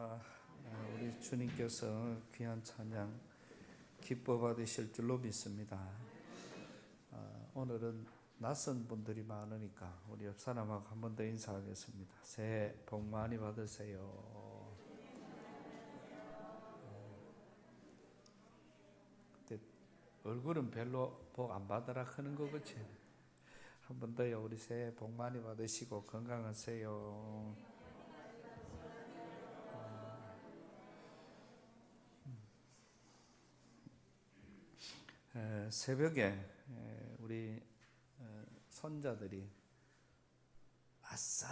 우리 주님께서 귀한 찬양 기뻐 받으실 줄로 믿습니다. 오늘은 낯선 분들이 많으니까 우리 옆 사람하고 한 번 더 인사하겠습니다. 새해 복 많이 받으세요. 얼굴은 별로 복 안 받으라 하는 거 그치? 한 번 더요. 우리 새해 복 많이 받으시고 건강하세요. 새벽에 우리 손자들이 아싸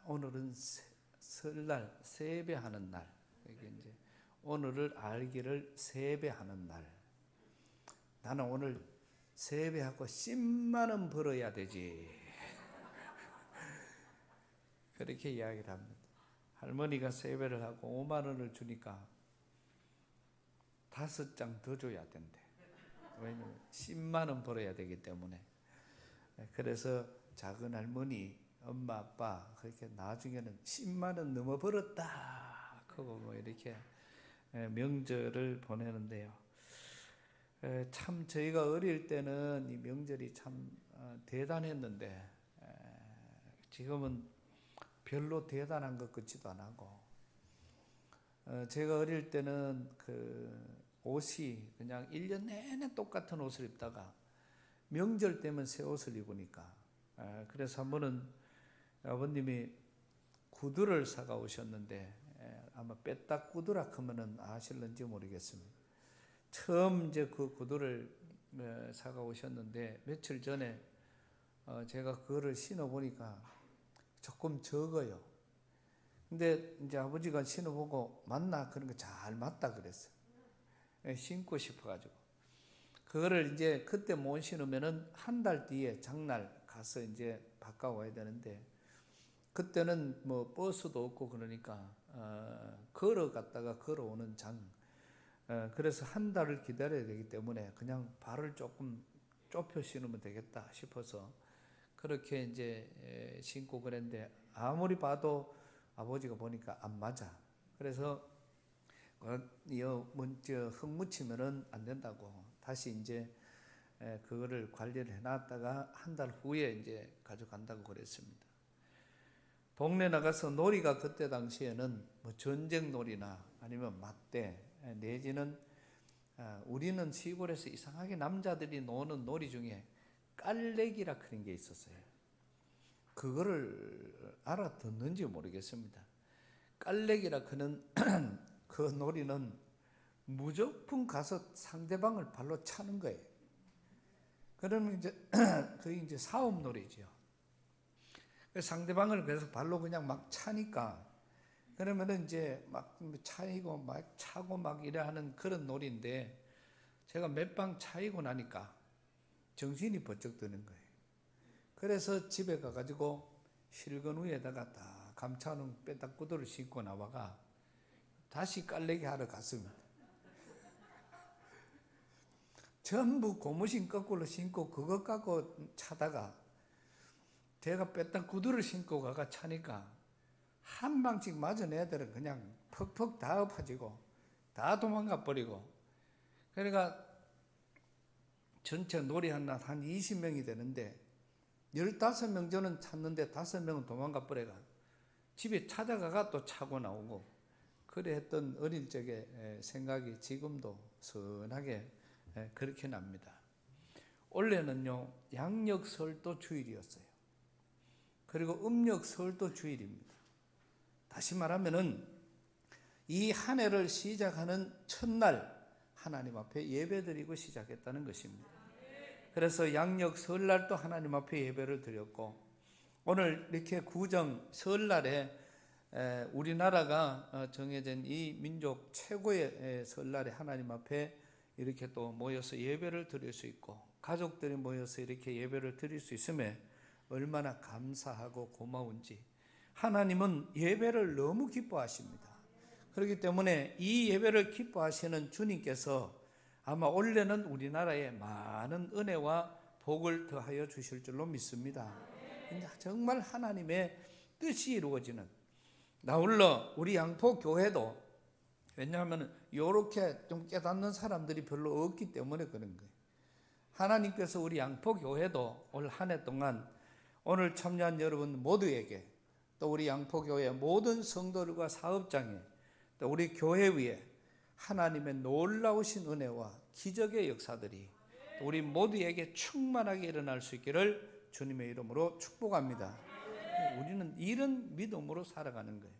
오늘은 설날 세배하는 날, 이게 이제 오늘을 알기를 세배하는 날. 나는 오늘 세배하고 10만 원 벌어야 되지. 그렇게 이야기를 합니다. 할머니가 세배를 하고 5만 원을 주니까 5장 더 줘야 된대. 왜냐면 10만 원 벌어야 되기 때문에. 그래서 작은 할머니, 엄마, 아빠 그렇게 나중에는 10만 원 넘어 벌었다 그거 뭐 이렇게 명절을 보내는데요. 참 저희가 어릴 때는 이 명절이 참 대단했는데 지금은 별로 대단한 것 같지도 안 하고, 제가 어릴 때는 그 옷이 그냥 1년 내내 똑같은 옷을 입다가 명절 때면 새 옷을 입으니까, 그래서 한 번은 아버님이 구두를 사가 오셨는데, 아마 빼딱 구두라 하면은 아실는지 모르겠습니다. 처음 이제 그 구두를 사가 오셨는데 며칠 전에 제가 그거를 신어 보니까 조금 적어요. 근데 이제 아버지가 신어보고 맞나? 그런 거 잘 맞다 그랬어요. 신고 싶어가지고. 그거를 이제 그때 못 신으면은 한 달 뒤에 장날 가서 이제 바꿔와야 되는데, 그때는 뭐 버스도 없고 그러니까 걸어갔다가 걸어오는 장. 그래서 한 달을 기다려야 되기 때문에 그냥 발을 조금 좁혀 신으면 되겠다 싶어서 그렇게 이제 신고 그랬는데, 아무리 봐도 아버지가 보니까 안 맞아. 그래서 흙 묻히면은 안 된다고 다시 이제 그거를 관리를 해놨다가 한 달 후에 이제 가져간다고 그랬습니다. 동네 나가서 놀이가 그때 당시에는 뭐 전쟁 놀이나 아니면 맞대 내지는 우리는 시골에서 이상하게 남자들이 노는 놀이 중에 깔래기라 그런 게 있었어요. 그거를 알아듣는지 모르겠습니다. 깔래기라 그는 그 놀이는 무조건 가서 상대방을 발로 차는 거예요. 그러면 이제 그게 이제 싸움 놀이죠. 상대방을 그래서 발로 그냥 막 차니까, 그러면은 이제 막 차이고 막 차고 막 이래 하는 그런 놀이인데, 제가 몇 방 차이고 나니까 정신이 번쩍 드는 거예요. 그래서 집에 가가지고 실근 위에다가 딱 감춰놓은 빼딱 구두를 신고 나와가 다시 깔래기 하러 갔습니다. 전부 고무신 거꾸로 신고 그것 갖고 차다가 제가 빼딱 구두를 신고 가가 차니까 한 방씩 맞은 애들은 그냥 퍽퍽 다 엎어지고 다 도망가 버리고, 그러니까 전체 놀이 한 20명이 되는데 15명 저는 찾는데 5명은 도망가 버려가 집에 찾아가가 또 차고 나오고, 그래 했던 어릴 적의 생각이 지금도 선하게 그렇게 납니다. 올해는요 양력 설도 주일이었어요. 그리고 음력 설도 주일입니다. 다시 말하면은 이 한 해를 시작하는 첫날 하나님 앞에 예배드리고 시작했다는 것입니다. 그래서 양력 설날도 하나님 앞에 예배를 드렸고, 오늘 이렇게 구정 설날에 우리나라가 정해진 이 민족 최고의 설날에 하나님 앞에 이렇게 또 모여서 예배를 드릴 수 있고, 가족들이 모여서 이렇게 예배를 드릴 수 있음에 얼마나 감사하고 고마운지. 하나님은 예배를 너무 기뻐하십니다. 그렇기 때문에 이 예배를 기뻐하시는 주님께서 아마 올해는 우리나라에 많은 은혜와 복을 더하여 주실 줄로 믿습니다. 정말 하나님의 뜻이 이루어지는, 아울러 우리 양포교회도, 왜냐하면 이렇게 좀 깨닫는 사람들이 별로 없기 때문에 그런 거예요. 하나님께서 우리 양포교회도 올 한 해 동안 오늘 참여한 여러분 모두에게, 또 우리 양포교회 모든 성도들과 사업장에, 또 우리 교회 위에 하나님의 놀라우신 은혜와 기적의 역사들이 우리 모두에게 충만하게 일어날 수 있기를 주님의 이름으로 축복합니다. 우리는 이런 믿음으로 살아가는 거예요.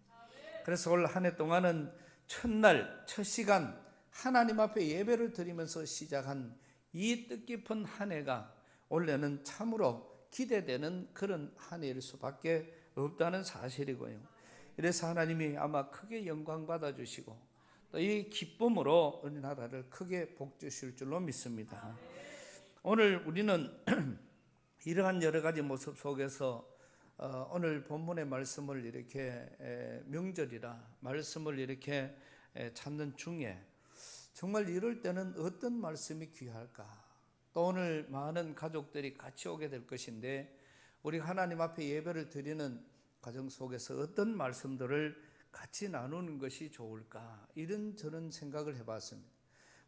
그래서 올 한 해 동안은 첫날 첫 시간 하나님 앞에 예배를 드리면서 시작한 이 뜻깊은 한 해가 올해는 참으로 기대되는 그런 한 해일 수밖에 없다는 사실이고요. 이래서 하나님이 아마 크게 영광 받아주시고 또 이 기쁨으로 우리 나라를 크게 복주실 줄로 믿습니다. 오늘 우리는 이러한 여러 가지 모습 속에서 오늘 본문의 말씀을 이렇게 명절이라 말씀을 이렇게 찾는 중에 정말 이럴 때는 어떤 말씀이 귀할까? 또 오늘 많은 가족들이 같이 오게 될 것인데 우리 하나님 앞에 예배를 드리는 과정 속에서 어떤 말씀들을 같이 나누는 것이 좋을까? 이런저런 생각을 해봤습니다.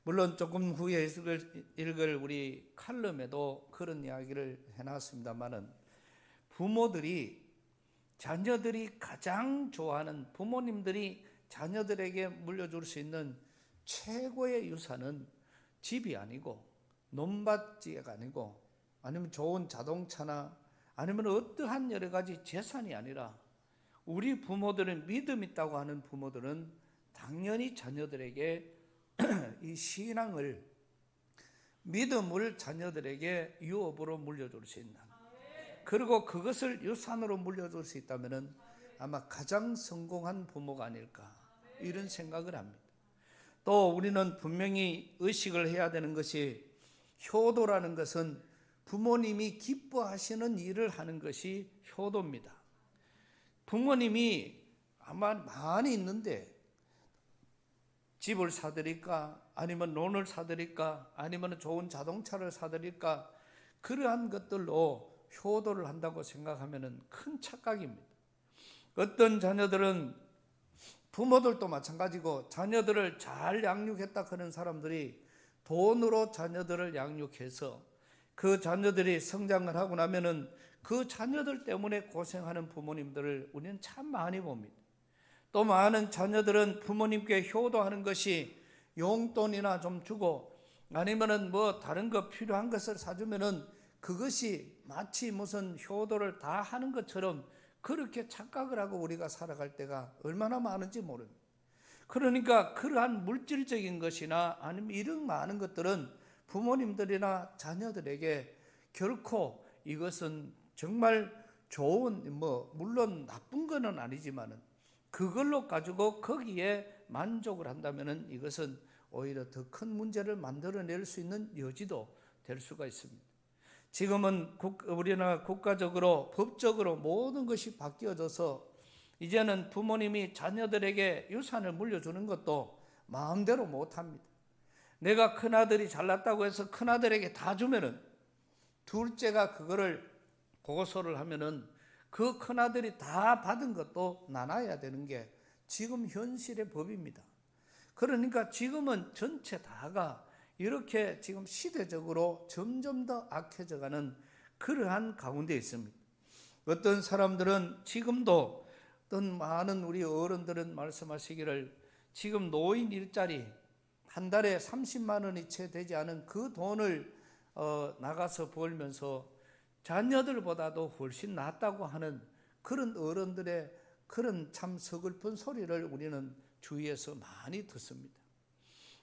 물론 조금 후에 읽을 우리 칼럼에도 그런 이야기를 해놨습니다만은 부모들이 자녀들이 가장 좋아하는, 부모님들이 자녀들에게 물려줄 수 있는 최고의 유산은 집이 아니고 논밭지가 아니고 아니면 좋은 자동차나 아니면 어떠한 여러 가지 재산이 아니라 우리 부모들은 믿음 있다고 하는 부모들은 당연히 자녀들에게 이 신앙을, 믿음을 자녀들에게 유업으로 물려줄 수 있는, 그리고 그것을 유산으로 물려줄 수 있다면 아마 가장 성공한 부모가 아닐까 이런 생각을 합니다. 또 우리는 분명히 의식을 해야 되는 것이 효도라는 것은 부모님이 기뻐하시는 일을 하는 것이 효도입니다. 부모님이 아마 많이 있는데 집을 사드릴까 아니면 논을 사드릴까 아니면 좋은 자동차를 사드릴까 그러한 것들로 효도를 한다고 생각하면 큰 착각입니다. 어떤 자녀들은, 부모들도 마찬가지고 자녀들을 잘 양육했다 그런 사람들이 돈으로 자녀들을 양육해서 그 자녀들이 성장을 하고 나면은 그 자녀들 때문에 고생하는 부모님들을 우리는 참 많이 봅니다. 또 많은 자녀들은 부모님께 효도하는 것이 용돈이나 좀 주고 아니면은 뭐 다른 거 필요한 것을 사주면은 그것이 마치 무슨 효도를 다 하는 것처럼 그렇게 착각을 하고 우리가 살아갈 때가 얼마나 많은지 모릅니다. 그러니까 그러한 물질적인 것이나 아니면 이런 많은 것들은 부모님들이나 자녀들에게 결코 이것은 정말 좋은, 물론 나쁜 거는 아니지만은 그걸로 가지고 거기에 만족을 한다면은 이것은 오히려 더 큰 문제를 만들어낼 수 있는 여지도 될 수가 있습니다. 지금은 우리나라 국가적으로 법적으로 모든 것이 바뀌어져서 이제는 부모님이 자녀들에게 유산을 물려주는 것도 마음대로 못합니다. 내가 큰아들이 잘났다고 해서 큰아들에게 다 주면은 둘째가 그거를 고소를 하면은 그 큰아들이 다 받은 것도 나눠야 되는 게 지금 현실의 법입니다. 그러니까 지금은 전체 다가 이렇게 지금 시대적으로 점점 더 악해져가는 그러한 가운데 있습니다. 어떤 사람들은 지금도, 어떤 많은 우리 어른들은 말씀하시기를 지금 노인 일자리 한 달에 30만 원이 채 되지 않은 그 돈을 나가서 벌면서 자녀들보다도 훨씬 낫다고 하는 그런 어른들의 그런 참 서글픈 소리를 우리는 주위에서 많이 듣습니다.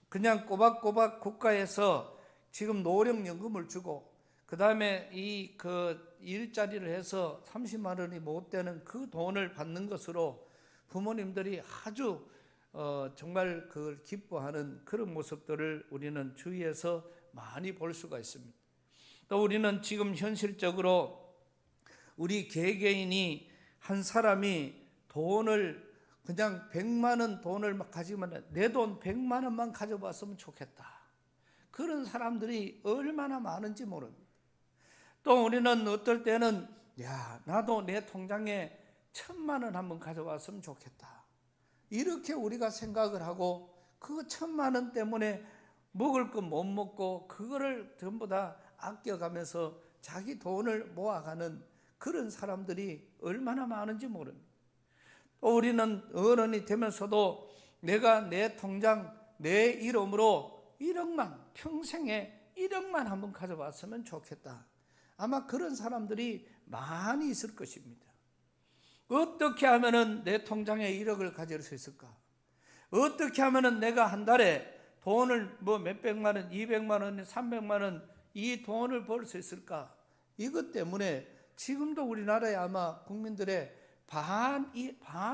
그냥 꼬박꼬박 국가에서 지금 노령연금을 주고 그 다음에 그 일자리를 해서 30만 원이 못 되는 그 돈을 받는 것으로 부모님들이 아주 정말 그걸 기뻐하는 그런 모습들을 우리는 주위에서 많이 볼 수가 있습니다. 또 우리는 지금 현실적으로 우리 개개인이 한 사람이 돈을 그냥 100만 원 돈을 가지면 내 돈 100만 원만 가져봤으면 좋겠다. 그런 사람들이 얼마나 많은지 모릅니다. 또 우리는 어떨 때는 나도 내 통장에 1,000만 원 한번 가져왔으면 좋겠다. 이렇게 우리가 생각을 하고 그 1,000만 원 때문에 먹을 거 못 먹고 그거를 전부 다 아껴가면서 자기 돈을 모아가는 그런 사람들이 얼마나 많은지 모릅니다. 또 우리는 어른이 되면서도 내가 내 통장 내 이름으로 1억만, 평생에 1억만 한번 가져왔으면 좋겠다. 아마 그런 사람들이 많이 있을 것입니다. 어떻게 하면은 내 통장에 1억을 가질 수 있을까? 어떻게 하면은 내가 한 달에 돈을 뭐 몇백만 원, 200만 원, 300만 원 이 돈을 벌 수 있을까? 이것 때문에 지금도 우리나라에 아마 국민들의 반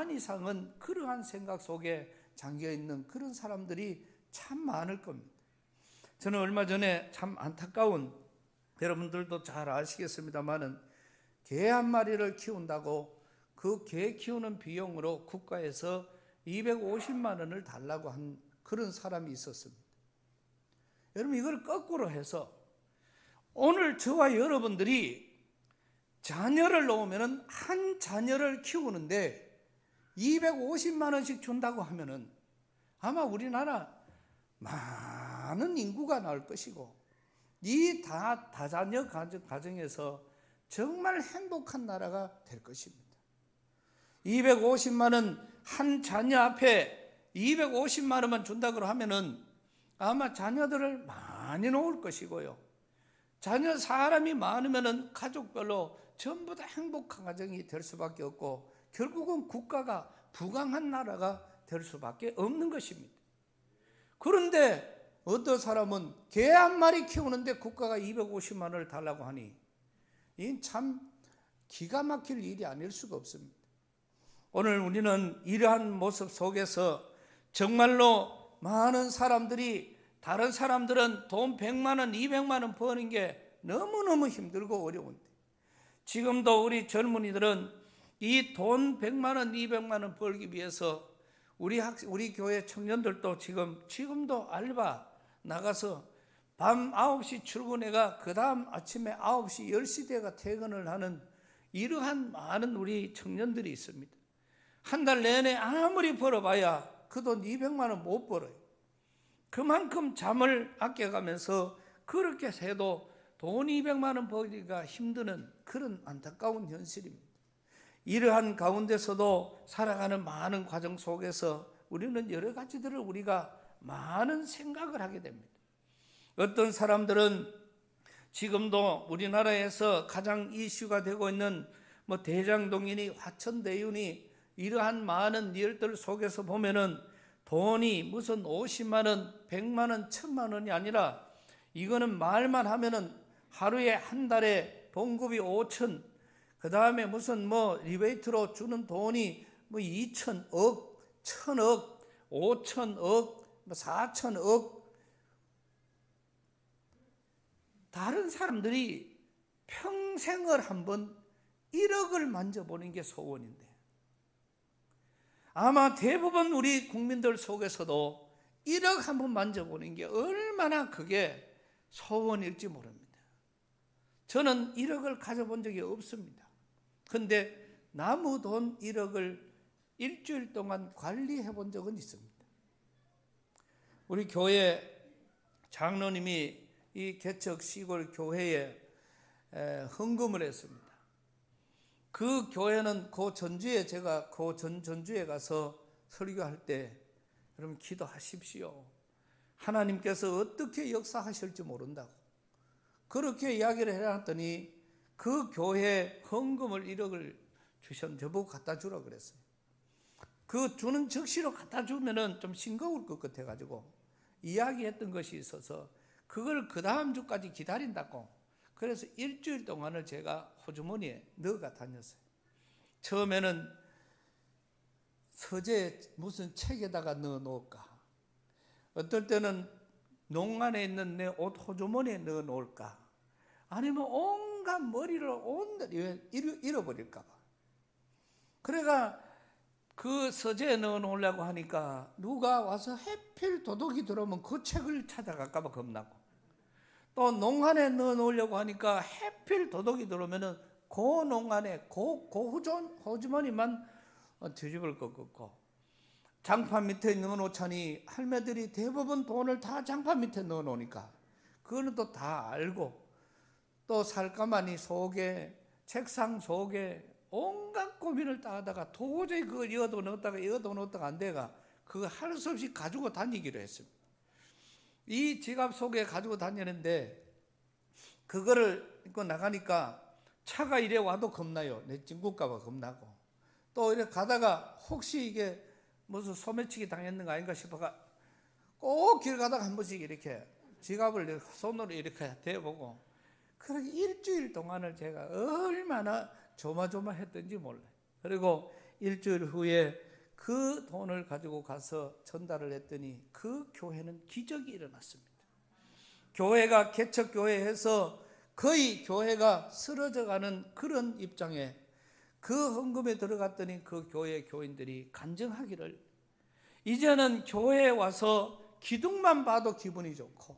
이상은 그러한 생각 속에 잠겨 있는 그런 사람들이 참 많을 겁니다. 저는 얼마 전에 참 안타까운, 여러분들도 잘 아시겠습니다만은 개 한 마리를 키운다고 그 개 키우는 비용으로 국가에서 250만 원을 달라고 한 그런 사람이 있었습니다. 여러분, 이걸 거꾸로 해서 오늘 저와 여러분들이 자녀를 놓으면은 한 자녀를 키우는데 250만 원씩 준다고 하면은 아마 우리나라 많은 인구가 나올 것이고 이 다자녀 가정에서 정말 행복한 나라가 될 것입니다. 250만 원 한 자녀 앞에 250만 원만 준다고 하면은 아마 자녀들을 많이 놓을 것이고요. 자녀 사람이 많으면은 가족별로 전부 다 행복한 가정이 될 수밖에 없고 결국은 국가가 부강한 나라가 될 수밖에 없는 것입니다. 그런데 어떤 사람은 개 한 마리 키우는데 국가가 250만 원을 달라고 하니 이건 참 기가 막힐 일이 아닐 수가 없습니다. 오늘 우리는 이러한 모습 속에서 정말로 많은 사람들이, 다른 사람들은 돈 100만 원, 200만 원 버는 게 너무너무 힘들고 어려운데 지금도 우리 젊은이들은 이 돈 100만 원, 200만 원 벌기 위해서 우리 교회 청년들도 지금도 알바 나가서 밤 9시 출근해가 그 다음 아침에 9시, 10시 대가 퇴근을 하는 이러한 많은 우리 청년들이 있습니다. 한 달 내내 아무리 벌어봐야 그 돈 200만 원 못 벌어요. 그만큼 잠을 아껴가면서 그렇게 해도 돈 200만 원 벌기가 힘드는 그런 안타까운 현실입니다. 이러한 가운데서도 살아가는 많은 과정 속에서 우리는 여러 가지들을 우리가 많은 생각을 하게 됩니다. 어떤 사람들은 지금도 우리나라에서 가장 이슈가 되고 있는 뭐 대장동이니 화천대유니 이러한 많은 일들 속에서 보면은 돈이 무슨 50만 원, 100만 원, 1000만 원이 아니라 이거는 말만 하면은 하루에 한 달에 봉급이 5천, 그 다음에 무슨 뭐 리베이트로 주는 돈이 뭐 2천억, 1000억, 5천억, 4천억. 다른 사람들이 평생을 한번 1억을 만져보는 게 소원인데 아마 대부분 우리 국민들 속에서도 1억 한번 만져보는 게 얼마나 그게 소원일지 모릅니다. 저는 1억을 가져본 적이 없습니다. 그런데 남의 돈 1억을 일주일 동안 관리해 본 적은 있습니다. 우리 교회 장로님이 이 개척 시골 교회에 헌금을 했습니다. 그 교회는 그 전주에 제가 전주에 가서 설교할 때 여러분 기도하십시오. 하나님께서 어떻게 역사하실지 모른다고 그렇게 이야기를 해놨더니 그 교회 헌금을 1억을 주셨는데 저보고 갖다 주라 그랬어요. 그 주는 즉시로 갖다 주면은 좀 싱거울 것 같아가지고 이야기했던 것이 있어서 그걸 그 다음 주까지 기다린다고. 그래서 일주일 동안을 제가 호주머니에 넣어가 다녔어요. 처음에는 서재 무슨 책에다가 넣어 놓을까, 어떨 때는 농안에 있는 내 옷 호주머니에 넣어 놓을까, 아니면 온갖 머리를 온전히 잃어버릴까 봐. 그래가 그 서재에 넣어 놓으려고 하니까 누가 와서 해필 도둑이 들어오면 그 책을 찾아갈까 봐 겁나고, 또 농안에 넣어 놓으려고 하니까 해필 도둑이 들어오면은 그 농간에 호주머니만 뒤집을 것 같고, 장판 밑에 넣어놓자니 할매들이 대부분 돈을 다 장판 밑에 넣어놓으니까 그거는 또 다 알고, 또 살가마니 속에, 책상 속에 온갖 고민을 다 하다가 도저히 그거 이어도 넣었다가 안 돼가 그거 할 수 없이 가지고 다니기로 했습니다. 이 지갑 속에 가지고 다니는데 그거를 입고 나가니까 차가 이래 와도 겁나요. 내 찡굴까봐 겁나고, 또 이렇게 가다가 혹시 이게 무슨 소매치기 당했는 거 아닌가 싶어가 꼭 길 가다가 한 번씩 이렇게 지갑을 손으로 이렇게 대보고, 그렇게 일주일 동안을 제가 얼마나 조마조마했던지 몰라요. 그리고 일주일 후에 그 돈을 가지고 가서 전달을 했더니 그 교회는 기적이 일어났습니다. 교회가 개척교회에서 거의 교회가 쓰러져가는 그런 입장에 그 헌금에 들어갔더니 그 교회 교인들이 간증하기를, 이제는 교회에 와서 기둥만 봐도 기분이 좋고,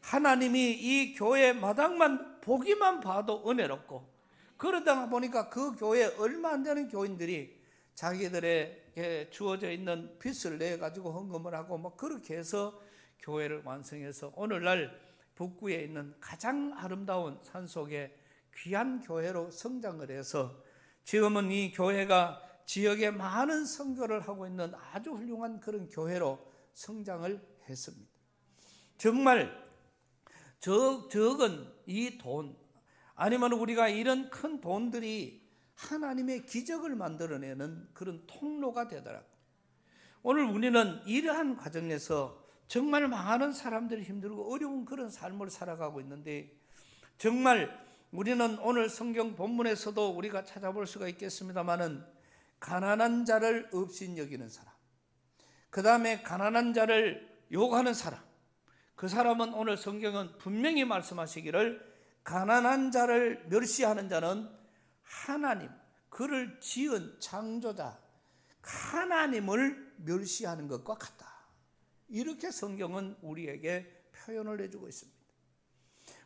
하나님이 이 교회 마당만 보기만 봐도 은혜롭고, 그러다 보니까 그 교회에 얼마 안 되는 교인들이 자기들에게 주어져 있는 빚을 내 가지고 헌금을 하고 뭐 그렇게 해서 교회를 완성해서 오늘날 북구에 있는 가장 아름다운 산속에 귀한 교회로 성장을 해서 지금은 이 교회가 지역에 많은 선교를 하고 있는 아주 훌륭한 그런 교회로 성장을 했습니다. 정말 적은 이 돈, 아니면 우리가 이런 큰 돈들이 하나님의 기적을 만들어내는 그런 통로가 되더라고요. 오늘 우리는 이러한 과정에서 정말 많은 사람들이 힘들고 어려운 그런 삶을 살아가고 있는데, 정말 우리는 오늘 성경 본문에서도 우리가 찾아볼 수가 있겠습니다마는 가난한 자를 없인 여기는 사람, 그 다음에 가난한 자를 욕하는 사람, 그 사람은 오늘 성경은 분명히 말씀하시기를 가난한 자를 멸시하는 자는 하나님, 그를 지은 창조자 하나님을 멸시하는 것과 같다. 이렇게 성경은 우리에게 표현을 해주고 있습니다.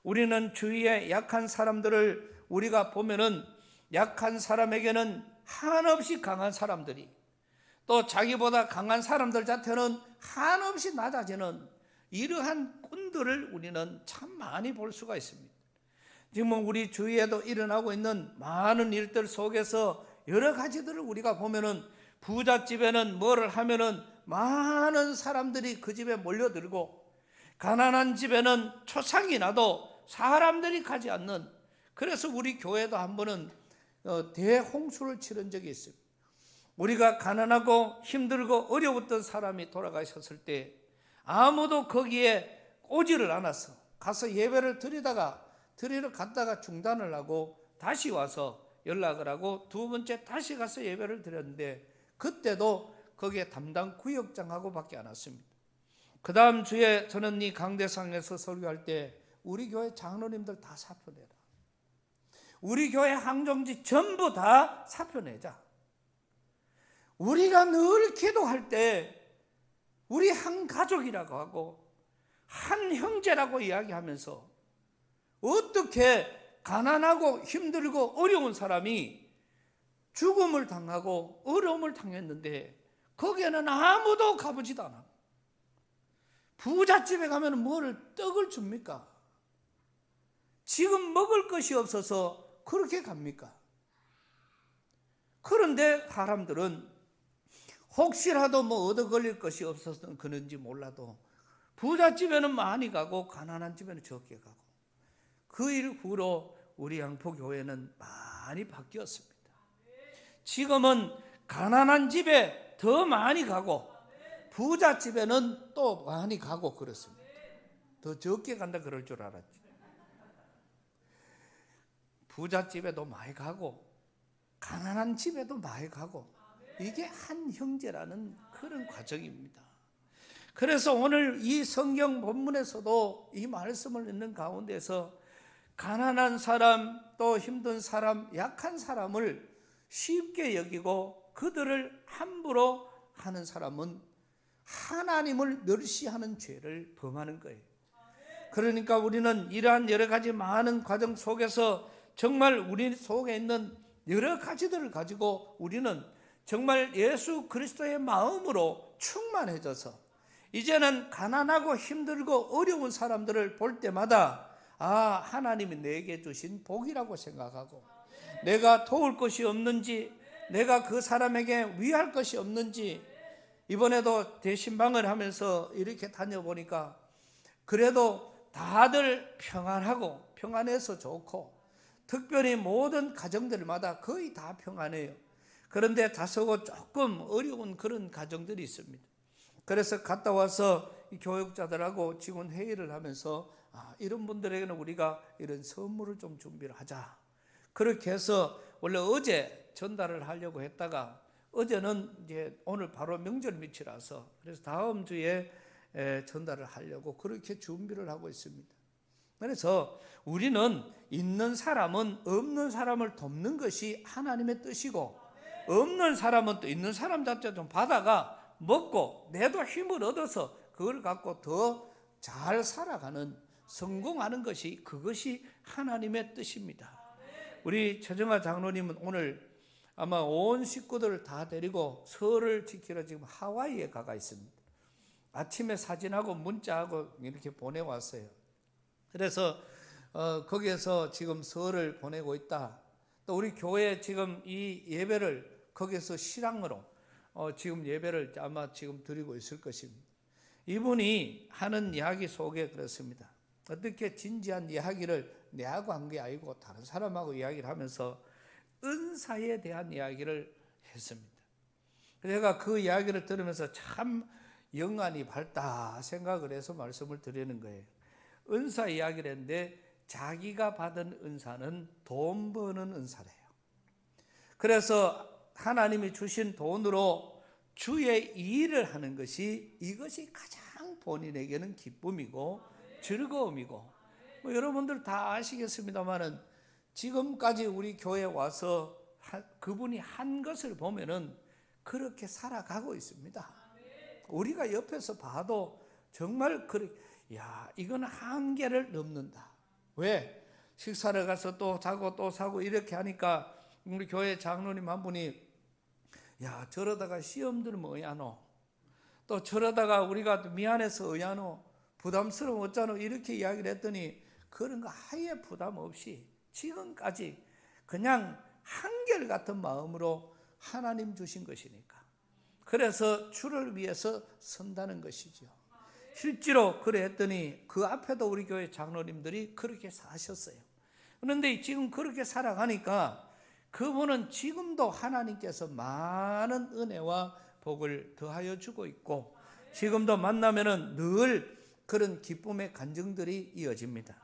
우리는 주위에 약한 사람들을 우리가 보면은 약한 사람에게는 한없이 강한 사람들이, 또 자기보다 강한 사람들 자체는 한없이 낮아지는 이러한 꾼들을 우리는 참 많이 볼 수가 있습니다. 지금 우리 주위에도 일어나고 있는 많은 일들 속에서 여러 가지들을 우리가 보면은 부잣집에는 뭐를 하면은 많은 사람들이 그 집에 몰려들고, 가난한 집에는 초상이 나도 사람들이 가지 않는, 그래서 우리 교회도 한 번은 대홍수를 치른 적이 있습니다. 우리가 가난하고 힘들고 어려웠던 사람이 돌아가셨을 때 아무도 거기에 오지를 않았어. 가서 예배를 드리러 갔다가 중단을 하고 다시 와서 연락을 하고 두 번째 다시 가서 예배를 드렸는데, 그때도 거기에 담당 구역장하고 밖에 안 왔습니다. 그 다음 주에 저는 이 강대상에서 설교할 때 우리 교회 장로님들 다 사표내라, 우리 교회 항정지 전부 다 사표내자. 우리가 늘 기도할 때 우리 한 가족이라고 하고 한 형제라고 이야기하면서 어떻게 가난하고 힘들고 어려운 사람이 죽음을 당하고 어려움을 당했는데 거기에는 아무도 가보지도 않아. 부잣집에 가면 뭘 떡을 줍니까? 지금 먹을 것이 없어서 그렇게 갑니까? 그런데 사람들은 혹시라도 뭐 얻어 걸릴 것이 없어서 그런지 몰라도 부잣집에는 많이 가고 가난한 집에는 적게 가고, 그 이후로 우리 양포교회는 많이 바뀌었습니다. 지금은 가난한 집에 더 많이 가고 부잣집에는 또 많이 가고 그렇습니다. 더 적게 간다 그럴 줄 알았지. 부잣집에도 많이 가고 가난한 집에도 많이 가고, 이게 한 형제라는 그런 과정입니다. 그래서 오늘 이 성경 본문에서도 이 말씀을 읽는 가운데서 가난한 사람, 또 힘든 사람, 약한 사람을 쉽게 여기고 그들을 함부로 하는 사람은 하나님을 멸시하는 죄를 범하는 거예요. 그러니까 우리는 이러한 여러 가지 많은 과정 속에서 정말 우리 속에 있는 여러 가지들을 가지고 우리는 정말 예수 그리스도의 마음으로 충만해져서 이제는 가난하고 힘들고 어려운 사람들을 볼 때마다 하나님이 내게 주신 복이라고 생각하고, 내가 도울 것이 없는지, 내가 그 사람에게 위할 것이 없는지, 이번에도 대신방을 하면서 이렇게 다녀보니까 그래도 다들 평안하고 평안해서 좋고, 특별히 모든 가정들마다 거의 다 평안해요. 그런데 다소고 조금 어려운 그런 가정들이 있습니다. 그래서 갔다 와서 이 교육자들하고 직원 회의를 하면서 이런 분들에게는 우리가 이런 선물을 좀 준비를 하자. 그렇게 해서 원래 어제 전달을 하려고 했다가, 어제는 이제 오늘 바로 명절 밑이라서 그래서 다음 주에 전달을 하려고 그렇게 준비를 하고 있습니다. 그래서 우리는 있는 사람은 없는 사람을 돕는 것이 하나님의 뜻이고, 없는 사람은 또 있는 사람 자체 좀 받아가 먹고 내도 힘을 얻어서 그걸 갖고 더 잘 살아가는, 성공하는 것이, 그것이 하나님의 뜻입니다. 우리 최정아 장로님은 오늘 아마 온 식구들을 다 데리고 설을 지키러 지금 하와이에 가가 있습니다. 아침에 사진하고 문자하고 이렇게 보내왔어요. 그래서 거기에서 지금 설을 보내고 있다. 또 우리 교회 지금 이 예배를 거기서 실황으로 지금 예배를 아마 지금 드리고 있을 것입니다. 이분이 하는 이야기 속에 그렇습니다. 어떻게 진지한 이야기를 내하고 한 게 아니고 다른 사람하고 이야기를 하면서 은사에 대한 이야기를 했습니다. 제가 그 이야기를 들으면서 참 영안이 밝다 생각을 해서 말씀을 드리는 거예요. 은사 이야기를 했는데 자기가 받은 은사는 돈 버는 은사래요. 그래서 하나님이 주신 돈으로 주의 일을 하는 것이, 이것이 가장 본인에게는 기쁨이고 즐거움이고, 여러분들 다 아시겠습니다만은 지금까지 우리 교회에 와서 그분이 한 것을 보면은 그렇게 살아가고 있습니다. 우리가 옆에서 봐도 정말 이건 한계를 넘는다. 왜? 식사를 가서 또 사고 또 사고 이렇게 하니까 우리 교회 장로님 한 분이 저러다가 시험 들면 어야노, 또 저러다가 우리가 미안해서 어야노, 부담스러워 어쩌노, 이렇게 이야기를 했더니 그런 거 아예 부담 없이 지금까지 그냥 한결같은 마음으로 하나님 주신 것이니까, 그래서 주를 위해서 선다는 것이죠. 실제로 그래 했더니 그 앞에도 우리 교회 장로님들이 그렇게 사셨어요. 그런데 지금 그렇게 살아가니까 그분은 지금도 하나님께서 많은 은혜와 복을 더하여 주고 있고, 지금도 만나면은 늘 그런 기쁨의 간증들이 이어집니다.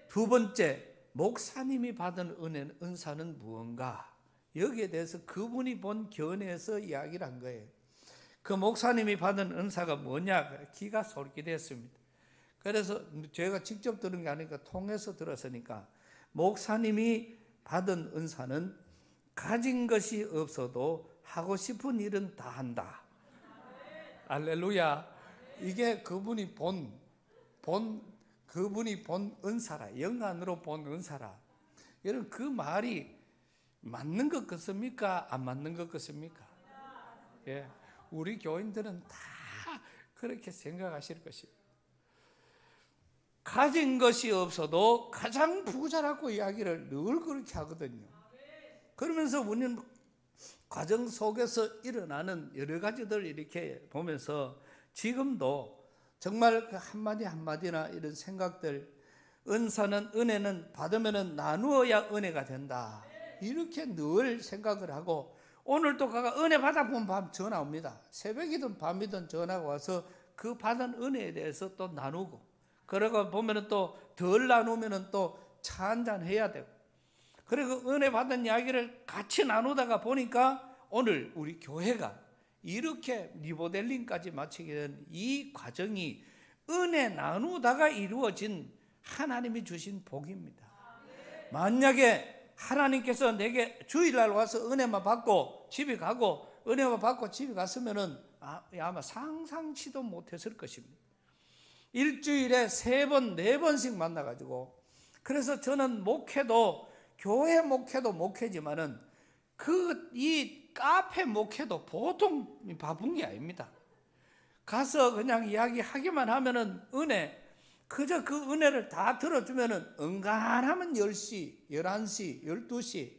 두 번째, 목사님이 받은 은사는 무언가? 여기에 대해서 그분이 본 견해에서 이야기를 한 거예요. 그 목사님이 받은 은사가 뭐냐? 기가 솔깃했습니다. 그래서 제가 직접 들은 게 아니니까 통해서 들었으니까, 목사님이 받은 은사는 가진 것이 없어도 하고 싶은 일은 다 한다. 할렐루야. 이게 그분이 그분이 본 은사라, 영안으로 본 은사라. 여러분, 그 말이 맞는 것 같습니까? 안 맞는 것 같습니까? 예, 우리 교인들은 다 그렇게 생각하실 것입니다. 가진 것이 없어도 가장 부자라고 이야기를 늘 그렇게 하거든요. 그러면서 우리는 과정 속에서 일어나는 여러 가지들 이렇게 보면서 지금도 정말 그 한마디 한마디나 이런 생각들, 은혜는 받으면 나누어야 은혜가 된다, 이렇게 늘 생각을 하고, 오늘도 가가 은혜 받아보면 밤 전화 옵니다. 새벽이든 밤이든 전화가 와서 그 받은 은혜에 대해서 또 나누고, 그러고 보면 또 덜 나누면 또 차 한잔 해야 되고, 그리고 은혜 받은 이야기를 같이 나누다가 보니까 오늘 우리 교회가 이렇게 리모델링까지 마치게 된 이 과정이 은혜 나누다가 이루어진 하나님이 주신 복입니다. 만약에 하나님께서 내게 주일날 와서 은혜만 받고 집에 가고 은혜만 받고 집에 갔으면은 아마 상상치도 못했을 것입니다. 일주일에 3번, 4번씩 만나가지고, 그래서 저는 목회도 교회 목회도 목회지만은 이 카페 목회도 보통 바쁜 게 아닙니다. 가서 그냥 이야기하기만 하면은 그저 그 은혜를 다 들어주면은 은간하면 10시, 11시, 12시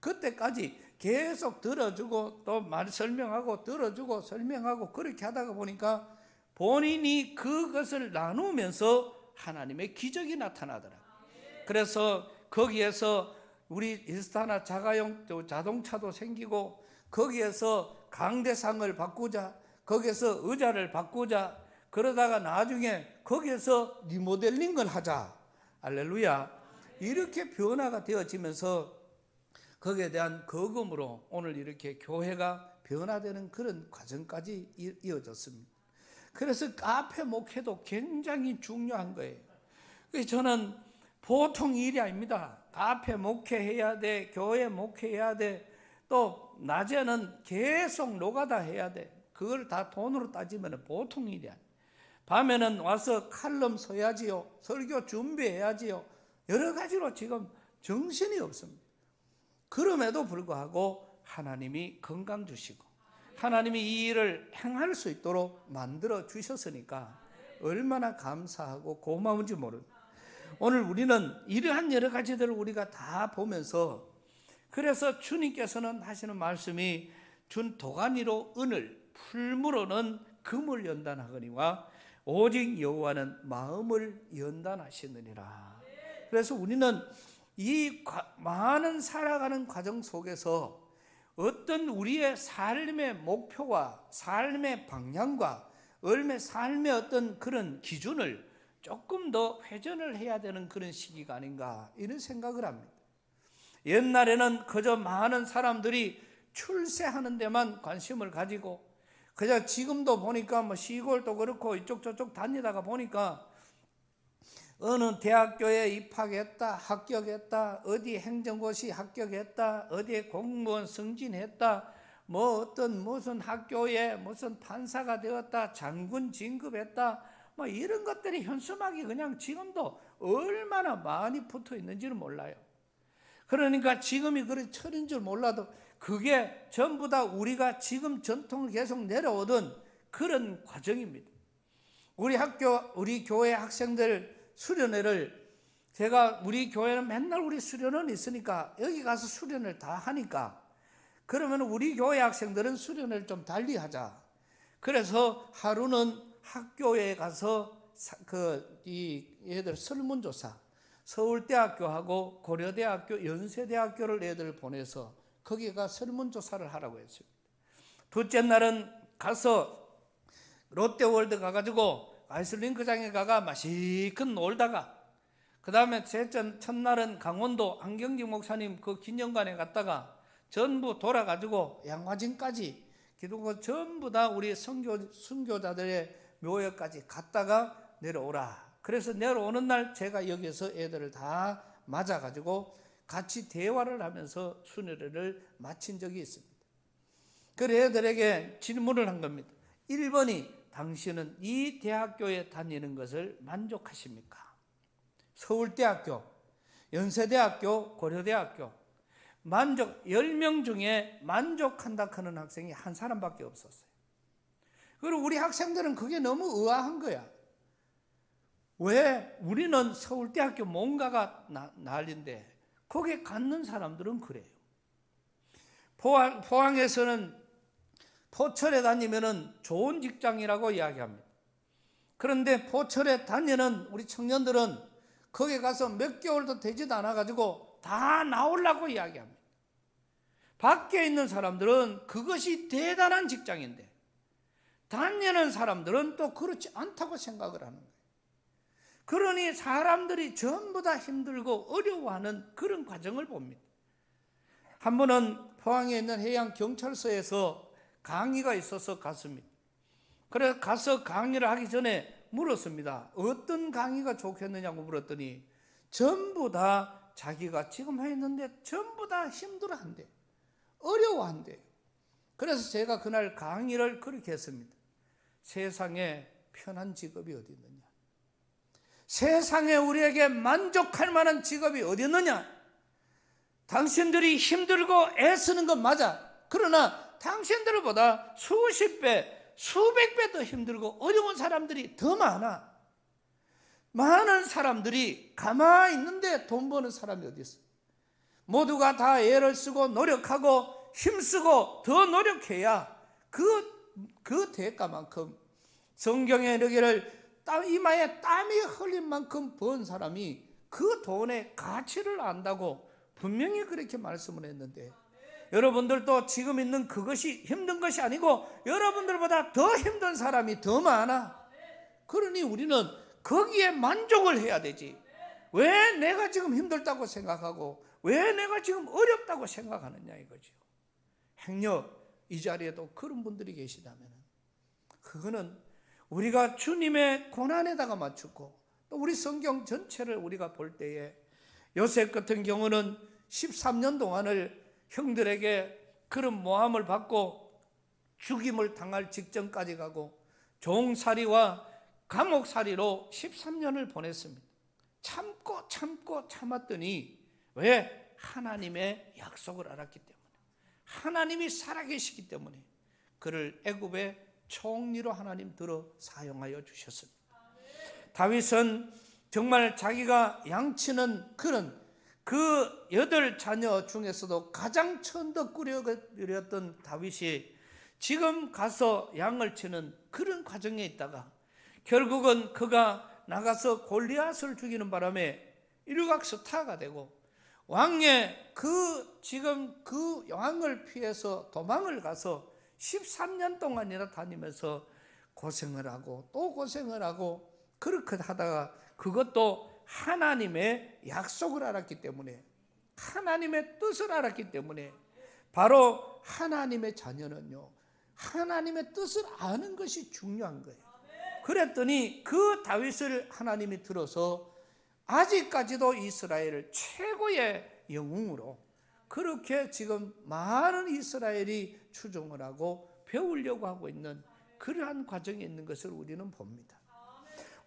그때까지 계속 들어주고 또 말 설명하고 들어주고 설명하고 그렇게 하다가 보니까 본인이 그것을 나누면서 하나님의 기적이 나타나더라. 그래서 거기에서 우리 인스타나 자가용 자동차도 생기고 거기에서 강대상을 바꾸자, 거기에서 의자를 바꾸자, 그러다가 나중에 거기에서 리모델링을 하자. 할렐루야. 이렇게 변화가 되어지면서 거기에 대한 거금으로 오늘 이렇게 교회가 변화되는 그런 과정까지 이어졌습니다. 그래서 카페 목회도 굉장히 중요한 거예요. 그래서 저는 보통 일이 아닙니다. 카페 목회해야 돼, 교회 목회해야 돼, 또 낮에는 계속 노가다 해야 돼. 그걸 다 돈으로 따지면 보통 일이 아니에요. 밤에는 와서 칼럼 써야지요, 설교 준비해야지요. 여러 가지로 지금 정신이 없습니다. 그럼에도 불구하고 하나님이 건강 주시고 하나님이 이 일을 행할 수 있도록 만들어 주셨으니까 얼마나 감사하고 고마운지 모릅니다. 오늘 우리는 이러한 여러 가지들을 우리가 다 보면서, 그래서 주님께서는 하시는 말씀이 준 도가니로 은을, 풀무로는 금을 연단하거니와 오직 여호와는 마음을 연단하시느니라. 그래서 우리는 이 많은 살아가는 과정 속에서 어떤 우리의 삶의 목표와 삶의 방향과 삶의 어떤 그런 기준을 조금 더 회전을 해야 되는 그런 시기가 아닌가, 이런 생각을 합니다. 옛날에는 그저 많은 사람들이 출세하는 데만 관심을 가지고, 그냥 지금도 보니까 뭐 시골도 그렇고 이쪽 저쪽 다니다가 보니까 어느 대학교에 입학했다, 합격했다, 어디 행정고시 합격했다, 어디에 공무원 승진했다, 뭐 어떤 무슨 학교에 무슨 판사가 되었다, 장군 진급했다, 뭐 이런 것들이 현수막이 그냥 지금도 얼마나 많이 붙어 있는지는 몰라요. 그러니까 지금이 그런 철인 줄 몰라도 그게 전부 다 우리가 지금 전통을 계속 내려오던 그런 과정입니다. 우리 교회 학생들 수련회를, 제가 우리 교회는 맨날 우리 수련원 있으니까 여기 가서 수련을 다 하니까, 그러면 우리 교회 학생들은 수련을 좀 달리 하자. 그래서 하루는 학교에 가서 얘들 설문조사, 서울대학교하고 고려대학교, 연세대학교를 애들 보내서 거기가 설문조사를 하라고 했습니다. 둘째 날은 가서 롯데월드 가가지고 아이슬링크장에 가가 마시큰 놀다가, 그 다음에 첫날은 강원도 안경직 목사님 그 기념관에 갔다가 전부 돌아가지고 양화진까지 기독교 전부 다 우리 선교자들의 묘역까지 갔다가 내려오라. 그래서 내려오는 날 제가 여기서 애들을 다 맞아가지고 같이 대화를 하면서 순회를 마친 적이 있습니다. 그래 애들에게 질문을 한 겁니다. 1번이 당신은 이 대학교에 다니는 것을 만족하십니까? 서울대학교, 연세대학교, 고려대학교 10명 중에 만족한다 하는 학생이 한 사람밖에 없었어요. 그리고 우리 학생들은 그게 너무 의아한 거야. 왜 우리는 서울대학교 뭔가가 난리인데 거기에 갖는 사람들은 그래요. 포항에서는 포철에 다니면은 좋은 직장이라고 이야기합니다. 그런데 포철에 다니는 우리 청년들은 거기 가서 몇 개월도 되지도 않아 가지고 다 나오려고 이야기합니다. 밖에 있는 사람들은 그것이 대단한 직장인데 다니는 사람들은 또 그렇지 않다고 생각을 하는 거예요. 그러니 사람들이 전부 다 힘들고 어려워하는 그런 과정을 봅니다. 한 번은 포항에 있는 해양경찰서에서 강의가 있어서 갔습니다. 그래서 가서 강의를 하기 전에 물었습니다. 어떤 강의가 좋겠느냐고 물었더니 전부 다 자기가 지금 했는데 전부 다 힘들어한대, 어려워한대. 그래서 제가 그날 강의를 그렇게 했습니다. 세상에 편한 직업이 어디 있느냐? 세상에 우리에게 만족할 만한 직업이 어디 있느냐? 당신들이 힘들고 애쓰는 건 맞아. 그러나 당신들보다 수십 배, 수백 배 더 힘들고 어려운 사람들이 더 많아. 많은 사람들이 가만히 있는데 돈 버는 사람이 어디 있어? 모두가 다 애를 쓰고 노력하고 힘쓰고 더 노력해야 그 대가만큼, 성경에 이르기를 이마에 땀이 흘린 만큼 번 사람이 그 돈의 가치를 안다고 분명히 그렇게 말씀을 했는데, 여러분들도 지금 있는 그것이 힘든 것이 아니고 여러분들보다 더 힘든 사람이 더 많아. 그러니 우리는 거기에 만족을 해야 되지. 왜 내가 지금 힘들다고 생각하고 왜 내가 지금 어렵다고 생각하느냐 이거죠. 행여 이 자리에도 그런 분들이 계시다면 그거는 우리가 주님의 고난에다가 맞추고, 또 우리 성경 전체를 우리가 볼 때에 요셉 같은 경우는 13년 동안을 형들에게 그런 모함을 받고 죽임을 당할 직전까지 가고 종살이와 감옥살이로 13년을 보냈습니다. 참고 참았더니 왜? 하나님의 약속을 알았기 때문에, 하나님이 살아계시기 때문에 그를 애굽의 총리로 하나님 들어 사용하여 주셨습니다. 다윗은 정말 자기가 양치는 그런 그 8자녀 중에서도 가장 천덕꾸러기였던 다윗이 지금 가서 양을 치는 그런 과정에 있다가 결국은 그가 나가서 골리앗을 죽이는 바람에 일각스타가 되고 왕의 지금 그 왕을 피해서 도망을 가서 13년 동안이나 다니면서 고생을 하고 또 고생을 하고 그렇게 하다가 그것도 하나님의 약속을 알았기 때문에, 하나님의 뜻을 알았기 때문에, 바로 하나님의 자녀는요, 하나님의 뜻을 아는 것이 중요한 거예요. 그랬더니 그 다윗을 하나님이 들어서 아직까지도 이스라엘을 최고의 영웅으로 그렇게 지금 많은 이스라엘이 추종을 하고 배우려고 하고 있는 그러한 과정에 있는 것을 우리는 봅니다.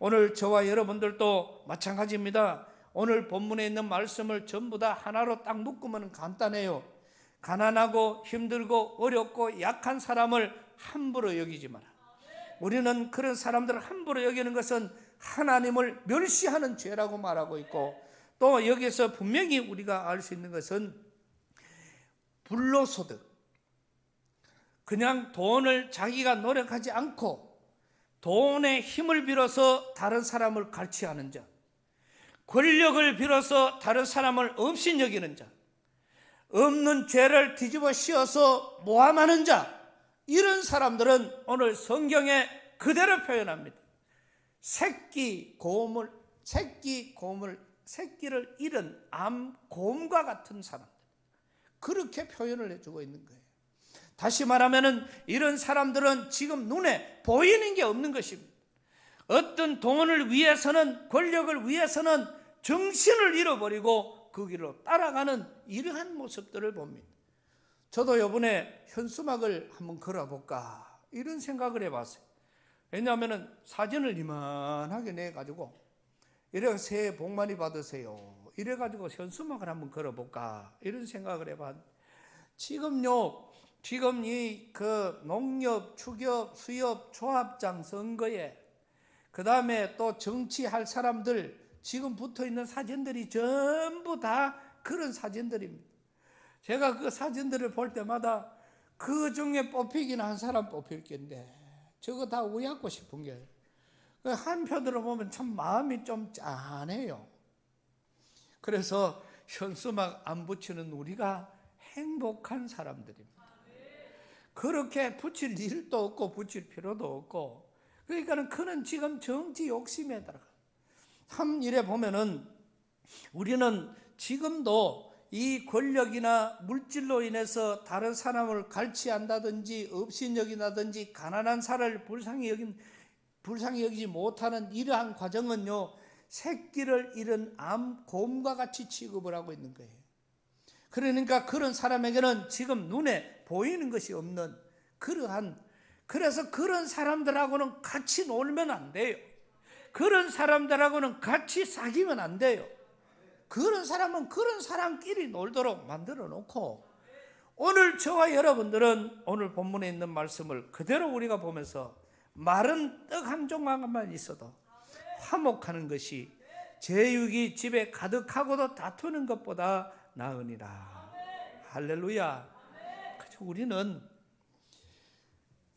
오늘 저와 여러분들도 마찬가지입니다. 오늘 본문에 있는 말씀을 전부 다 하나로 딱 묶으면 간단해요. 가난하고 힘들고 어렵고 약한 사람을 함부로 여기지 마라. 우리는 그런 사람들을 함부로 여기는 것은 하나님을 멸시하는 죄라고 말하고 있고, 또 여기서 분명히 우리가 알 수 있는 것은 불로소득, 그냥 돈을 자기가 노력하지 않고 돈의 힘을 빌어서 다른 사람을 갈취하는 자, 권력을 빌어서 다른 사람을 없인 여기는 자, 없는 죄를 뒤집어 씌워서 모함하는 자, 이런 사람들은 오늘 성경에 그대로 표현합니다. 새끼를 잃은 암곰과 같은 사람들, 그렇게 표현을 해주고 있는 거예요. 다시 말하면 이런 사람들은 지금 눈에 보이는 게 없는 것입니다. 어떤 돈을 위해서는, 권력을 위해서는 정신을 잃어버리고 그 길로 따라가는 이러한 모습들을 봅니다. 저도 이번에 현수막을 한번 걸어볼까 이런 생각을 해봤어요. 왜냐하면 사진을 이만하게 내가지고 이래 새해 복 많이 받으세요 이래가지고 현수막을 한번 걸어볼까 이런 생각을 해봤는데, 지금 이 농협, 축협, 수협, 조합장 선거에 그 다음에 또 정치할 사람들 지금 붙어 있는 사진들이 전부 다 그런 사진들입니다. 제가 그 사진들을 볼 때마다 그 중에 뽑히긴 한 사람 뽑힐 건데 저거 다 우약고 싶은 게, 한편으로 보면 참 마음이 좀 짠해요. 그래서 현수막 안 붙이는 우리가 행복한 사람들입니다. 그렇게 붙일 일도 없고 붙일 필요도 없고, 그러니까는 그는 지금 정치 욕심에 들어가. 참 이래 보면은 우리는 지금도 이 권력이나 물질로 인해서 다른 사람을 갈취한다든지 업신여긴다든지 가난한 사람을 불쌍히 여기지 못하는 이러한 과정은요, 새끼를 잃은 암곰과 같이 취급을 하고 있는 거예요. 그러니까 그런 사람에게는 지금 눈에 보이는 것이 없는 그래서 그런 사람들하고는 같이 놀면 안 돼요. 그런 사람들하고는 같이 사귀면 안 돼요. 그런 사람은 그런 사람끼리 놀도록 만들어 놓고, 오늘 저와 여러분들은 오늘 본문에 있는 말씀을 그대로 우리가 보면서 마른 떡 한 조각만 있어도 화목하는 것이 제육이 집에 가득하고도 다투는 것보다 나으니라. 할렐루야. 우리는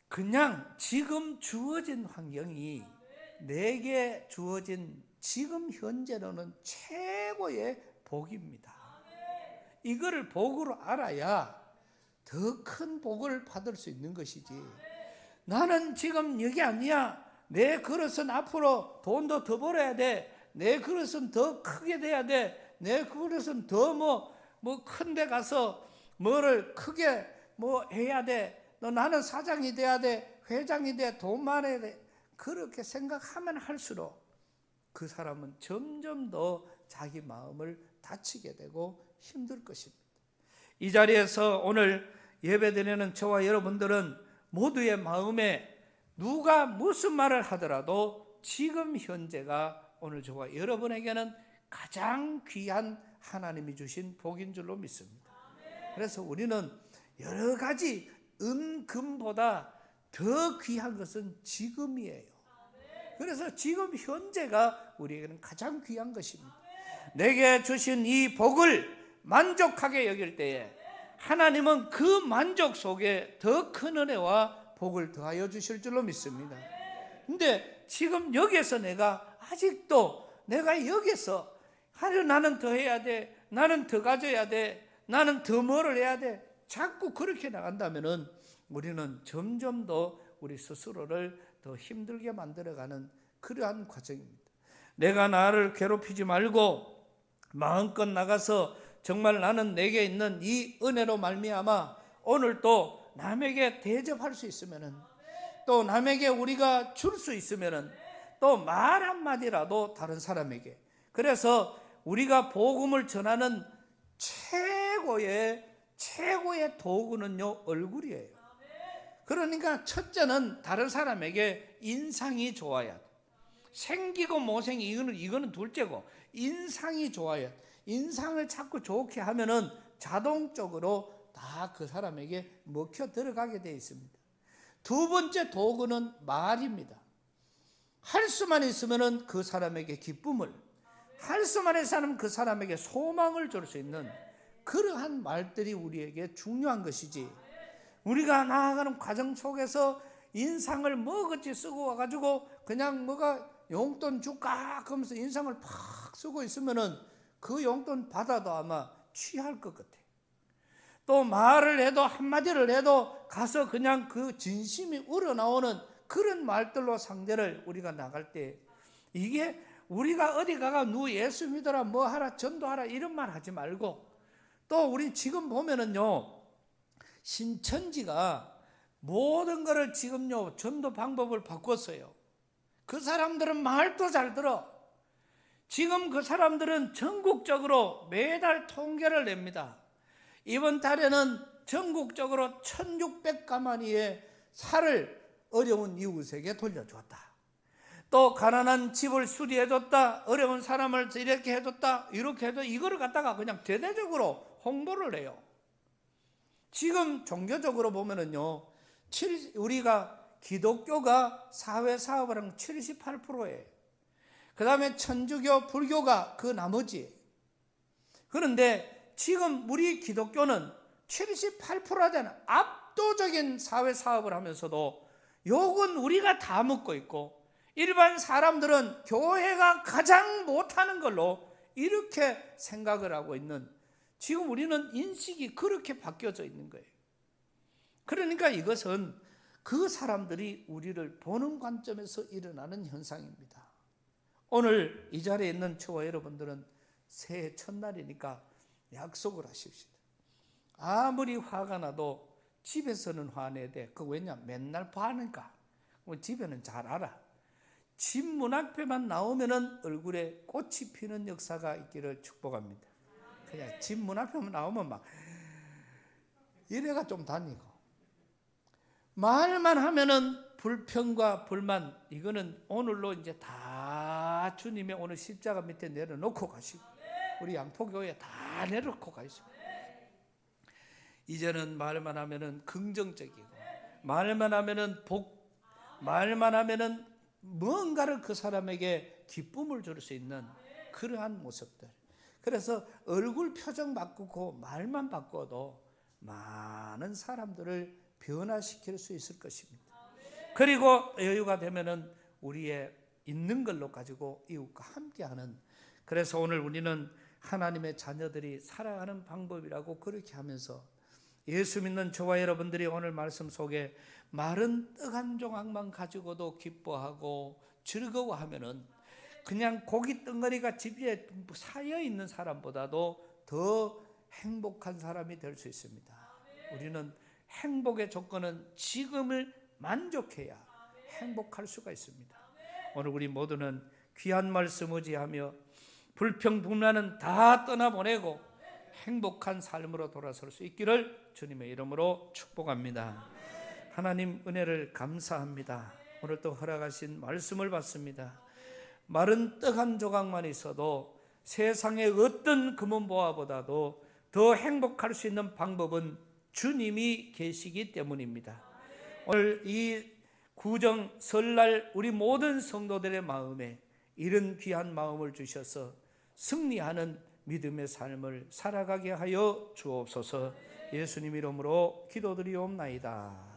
그냥 지금 주어진 환경이 내게 주어진 지금 현재로는 최고의 복입니다. 이거를 복으로 알아야 더 큰 복을 받을 수 있는 것이지, 나는 지금 여기 아니야, 내 그릇은 앞으로 돈도 더 벌어야 돼, 내 그릇은 더 크게 돼야 돼, 내 그릇은 더 뭐 큰 데 가서 뭐를 크게 뭐 해야 돼, 나는 사장이 돼야 돼, 회장이 돼, 돈 많아야 돼, 그렇게 생각하면 할수록 그 사람은 점점 더 자기 마음을 다치게 되고 힘들 것입니다. 이 자리에서 오늘 예배드리는 저와 여러분들은 모두의 마음에 누가 무슨 말을 하더라도 지금 현재가 오늘 저와 여러분에게는 가장 귀한 하나님이 주신 복인 줄로 믿습니다. 그래서 우리는 여러 가지 금보다 더 귀한 것은 지금이에요. 그래서 지금 현재가 우리에게는 가장 귀한 것입니다. 내게 주신 이 복을 만족하게 여길 때에 하나님은 그 만족 속에 더 큰 은혜와 복을 더하여 주실 줄로 믿습니다. 근데 지금 여기서 내가 아직도 내가 여기서 나는 더 해야 돼, 나는 더 가져야 돼, 나는 더 뭐를 해야 돼, 자꾸 그렇게 나간다면은 우리는 점점 더 우리 스스로를 더 힘들게 만들어가는 그러한 과정입니다. 내가 나를 괴롭히지 말고 마음껏 나가서 정말 나는 내게 있는 이 은혜로 말미암아 오늘 또 남에게 대접할 수 있으면은, 또 남에게 우리가 줄 수 있으면은, 또 말 한마디라도 다른 사람에게, 그래서 우리가 복음을 전하는 최고의 도구는요, 얼굴이에요. 그러니까 첫째는 다른 사람에게 인상이 좋아야 돼. 생기고 못생기 이거는 둘째고, 인상이 좋아야 돼. 인상을 자꾸 좋게 하면은 자동적으로 다 그 사람에게 먹혀 들어가게 되어 있습니다. 두 번째 도구는 말입니다. 할 수만 있으면은 그 사람에게 기쁨을, 할 수만 있으면 그 사람에게 소망을 줄 수 있는 그러한 말들이 우리에게 중요한 것이지, 우리가 나아가는 과정 속에서 인상을 뭐같이 쓰고 와가지고 그냥 뭐가 용돈 줄까 그러면서 인상을 팍 쓰고 있으면은 그 용돈 받아도 아마 취할 것 같아. 또 말을 해도 한마디를 해도 가서 그냥 그 진심이 우러나오는 그런 말들로 상대를 우리가 나갈 때, 이게 우리가 어디 가가 누 예수 믿어라 뭐 하라 전도하라 이런 말 하지 말고, 또 우리 지금 보면은요, 신천지가 모든 것을 지금요 전도 방법을 바꿨어요. 그 사람들은 말도 잘 들어. 지금 그 사람들은 전국적으로 매달 통계를 냅니다. 이번 달에는 전국적으로 1600가마니의 살을 어려운 이웃에게 돌려주었다. 또 가난한 집을 수리해줬다. 어려운 사람을 이렇게 해줬다. 이렇게 해도 이거를 갖다가 그냥 대대적으로 홍보를 해요. 지금 종교적으로 보면은요, 우리가 기독교가 사회 사업을 한 78%예요. 그 다음에 천주교, 불교가 그 나머지. 그런데 지금 우리 기독교는 78%나 되는 압도적인 사회 사업을 하면서도 욕은 우리가 다 먹고 있고, 일반 사람들은 교회가 가장 못하는 걸로 이렇게 생각을 하고 있는, 지금 우리는 인식이 그렇게 바뀌어져 있는 거예요. 그러니까 이것은 그 사람들이 우리를 보는 관점에서 일어나는 현상입니다. 오늘 이 자리에 있는 저와 여러분들은 새해 첫날이니까 약속을 하십시다. 아무리 화가 나도 집에서는 화내야 돼. 그 왜냐? 맨날 봐니까. 집에는 잘 알아. 집 문 앞에만 나오면은 얼굴에 꽃이 피는 역사가 있기를 축복합니다. 그냥 집 문 앞에만 나오면 막 이래가 좀 다니고, 말만 하면은 불평과 불만, 이거는 오늘로 이제 다 주님의 오늘 십자가 밑에 내려놓고 가시고, 우리 양포교회에 다 내놓고 가 있습니다. 이제는 말만 하면은 긍정적이고, 말만 하면은 말만 하면은 뭔가를 그 사람에게 기쁨을 줄 수 있는 그러한 모습들. 그래서 얼굴 표정 바꾸고 말만 바꿔도 많은 사람들을 변화시킬 수 있을 것입니다. 그리고 여유가 되면은 우리의 있는 걸로 가지고 이웃과 함께하는, 그래서 오늘 우리는 하나님의 자녀들이 살아가는 방법이라고 그렇게 하면서, 예수 믿는 저와 여러분들이 오늘 말씀 속에 마른 떡 한 조각만 가지고도 기뻐하고 즐거워하면은 그냥 고기 덩어리가 집에 쌓여 있는 사람보다도 더 행복한 사람이 될 수 있습니다. 우리는 행복의 조건은 지금을 만족해야 행복할 수가 있습니다. 오늘 우리 모두는 귀한 말씀 의지하며 불평불만은 다 떠나보내고 행복한 삶으로 돌아설 수 있기를 주님의 이름으로 축복합니다. 하나님 은혜를 감사합니다. 오늘 또 허락하신 말씀을 받습니다. 마른 떡 한 조각만 있어도 세상의 어떤 금은보화보다도 더 행복할 수 있는 방법은 주님이 계시기 때문입니다. 오늘 이 구정 설날 우리 모든 성도들의 마음에 이런 귀한 마음을 주셔서 승리하는 믿음의 삶을 살아가게 하여 주옵소서. 예수님 이름으로 기도드리옵나이다.